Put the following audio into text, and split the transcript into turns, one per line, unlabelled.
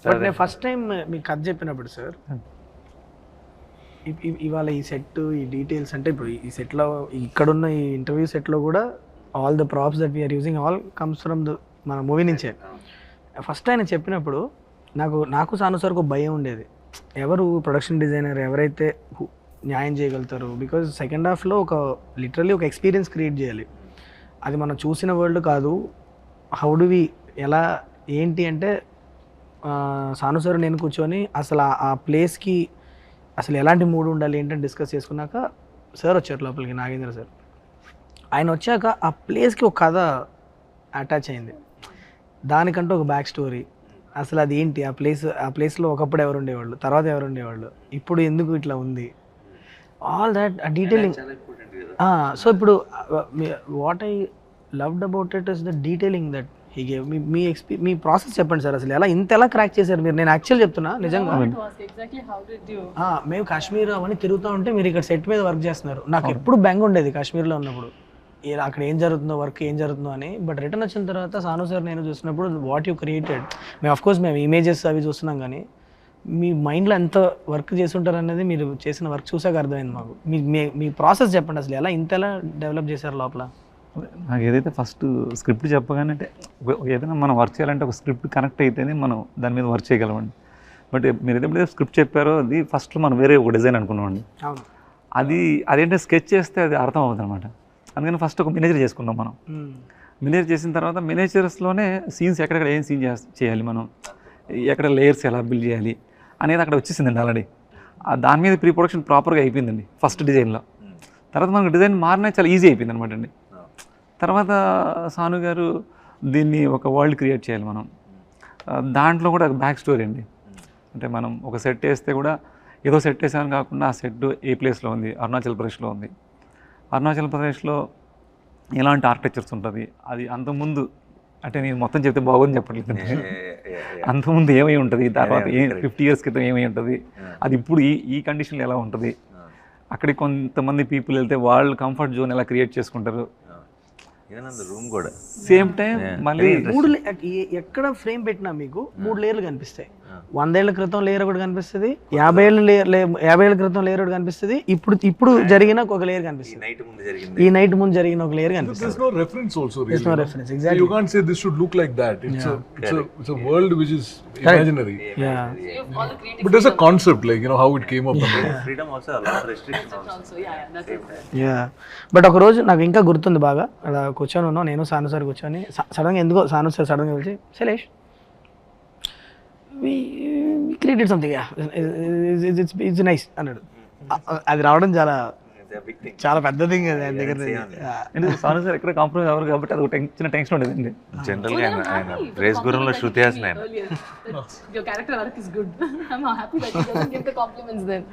But నేను first time మీకు కథ చెప్పినప్పుడు సార్ ఇవాళ ఈ సెట్ ఈ డీటెయిల్స్ అంటే ఇప్పుడు ఈ సెట్లో ఇక్కడున్న ఈ ఇంటర్వ్యూ సెట్లో కూడా all the props that we are using all comes from the మన మూవీ నుంచే. ఫస్ట్ ఆయన చెప్పినప్పుడు నాకు సాను సార్కు భయం ఉండేది, ఎవరు ప్రొడక్షన్ డిజైనర్ ఎవరైతే న్యాయం చేయగలుగుతారు. బికాజ్ సెకండ్ హాఫ్లో లిటరల్లీ ఒక ఎక్స్పీరియన్స్ క్రియేట్ చేయాలి. అది మనం చూసిన వరల్డ్ కాదు. హౌ డు వి ఎలా ఏంటి అంటే సాను సార్ నేను కూర్చొని అసలు ఆ ప్లేస్కి అసలు ఎలాంటి మూడ్ ఉండాలి ఏంటని డిస్కస్ చేసుకున్నాక సార్ వచ్చారు లోపలికి, నాగేంద్ర సార్. ఆయన వచ్చాక ఆ ప్లేస్కి ఒక కథ అటాచ్ అయింది, దానికంటూ ఒక బ్యాక్ స్టోరీ. అసలు అది ఏంటి ఆ ప్లేస్లో ఒకప్పుడు ఎవరు ఉండేవాళ్ళు, తర్వాత ఎవరు ఉండేవాళ్ళు, ఇప్పుడు ఎందుకు ఇట్లా ఉంది, ఆల్ దాట్ డీటెయిలింగ్. సో ఇప్పుడు what I loved about it is the detailing that he gave. Me process చెప్పండి సార్, అసలు ఎలా క్రాక్ చేశారు మీరు? నేను యాక్చువల్ చెప్తున్నా నిజంగా, మేము కాశ్మీర్ అవన్నీ తిరుగుతూ ఉంటే మీరు ఇక్కడ సెట్ మీద వర్క్ చేస్తున్నారు. నాకు ఎప్పుడు బెంగ ఉండేది కాశ్మీర్లో ఉన్నప్పుడు, అక్కడ ఏం జరుగుతుందో వర్క్ ఏం జరుగుతుందో అని. బట్ రిటర్న్ వచ్చిన తర్వాత సాను సార్ నేను చూసినప్పుడు వాట్ యూ క్రియేటెడ్, మేము అఫ్కోర్స్ మేము ఇమేజెస్ అవి చూస్తున్నాం కానీ మీ మైండ్లో ఎంత వర్క్ చేస్తుంటారు అనేది మీరు చేసిన వర్క్ చూసాక అర్థమైంది మాకు. మీ ప్రాసెస్ చెప్పండి, అసలు ఎలా డెవలప్ చేశారు లోపల?
నాకు ఏదైతే ఫస్ట్ స్క్రిప్ట్ చెప్పగానే అంటే ఏదైనా మనం వర్క్ చేయాలంటే ఒక స్క్రిప్ట్ కనెక్ట్ అయితేనే మనం దాని మీద వర్క్ చేయగలమండి. బట్ మీరు ఎప్పుడైతే స్క్రిప్ట్ చెప్పారో అది ఫస్ట్లో మనం వేరే ఒక డిజైన్ అనుకున్నామండి. అదేంటే స్కెచ్ చేస్తే అది అర్థం అవుతుంది అనమాట. అందుకని ఫస్ట్ ఒక మినేచర్ చేసుకున్నాం మనం. మినేచర్ చేసిన తర్వాత మినేచర్స్లోనే సీన్స్ ఎక్కడెక్కడ ఏం సీన్ చేయాలి, మనం ఎక్కడ లేయర్స్ ఎలా బిల్డ్ చేయాలి అనేది అక్కడ వచ్చేసిందండి ఆల్రెడీ. దాని మీద ప్రీ ప్రొడక్షన్ ప్రాపర్గా అయిపోయిందండి ఫస్ట్ డిజైన్లో. తర్వాత మనకు డిజైన్ మారినా చాలా ఈజీ అయిపోయింది అనమాట అండి. తర్వాత సాను గారు దీన్ని ఒక వరల్డ్ క్రియేట్ చేయాలి మనం, దాంట్లో కూడా బ్యాక్ స్టోరీ అండి. అంటే మనం ఒక సెట్ వేస్తే కూడా ఏదో సెట్ వేసామని కాకుండా ఆ సెట్ ఏ ప్లేస్లో ఉంది, అరుణాచల్ ప్రదేశ్లో ఉంది. అరుణాచల్ ప్రదేశ్లో ఎలాంటి ఆర్కిటెక్చర్స్ ఉంటుంది, అది అంతకుముందు అంటే నేను మొత్తం చెప్తే బాగుంది చెప్పట్లేదు, అంతకుముందు ఏమై ఉంటుంది, తర్వాత 50 years క్రితం ఏమై ఉంటుంది, అది ఇప్పుడు ఈ కండిషన్లో ఎలా ఉంటుంది, అక్కడికి కొంతమంది పీపుల్ వెళ్తే వాళ్ళు కంఫర్ట్ జోన్ ఎలా క్రియేట్ చేసుకుంటారు.
రూమ్ కూడా
సేమ్ టైం మళ్ళీ
ఎక్కడ ఫ్రేమ్ పెట్టినా మీకు 3 లేయర్లు కనిపిస్తాయి. 100 ఏళ్ల క్రితం లేయర్ ఒకటి కనిపిస్తుంది, 50 ఏళ్ల క్రితం లేయర్ ఒకటి కనిపిస్తుంది, ఇప్పుడు జరిగిన ఒక లేయర్ కనిపిస్తుంది, ఈ నైట్ ముందు జరిగిన ఒక లేయర్ కనిపిస్తుంది.
There's no reference also really. There's no reference, exactly. You can't say this should look like that. It's a world which is imaginary.
Yeah.
But there's a concept, like, you know, how it came up.
freedom also, a lot of restrictions also.
That's it.
Yeah. But ఒక రోజు నాకు ఇంకా గుర్తుంది బాగా, అలా కూర్చొని ఉన్నాం నేను సాను సార్ కూర్చొని, సడన్గా ఎందుకో సాను సార్ సడన్గా పిలిచి Shailesh we created something, it's nice అన్నాడు. అది రావడం చాలా పెద్ద థింగ్ అది ఆయన దగ్గర.
సాను సార్ ఎక్కడ కాంప్రమైజ్ అవ్వరు కాబట్టి అది ఒక చిన్న టెన్షన్ ఉండేదండి.
జనరల్గా ఆయన ప్రేస్ గురంలో శృతి హాసన్ ఆయన.
Your character arc is good. I'm happy that you doesn't give the compliments then.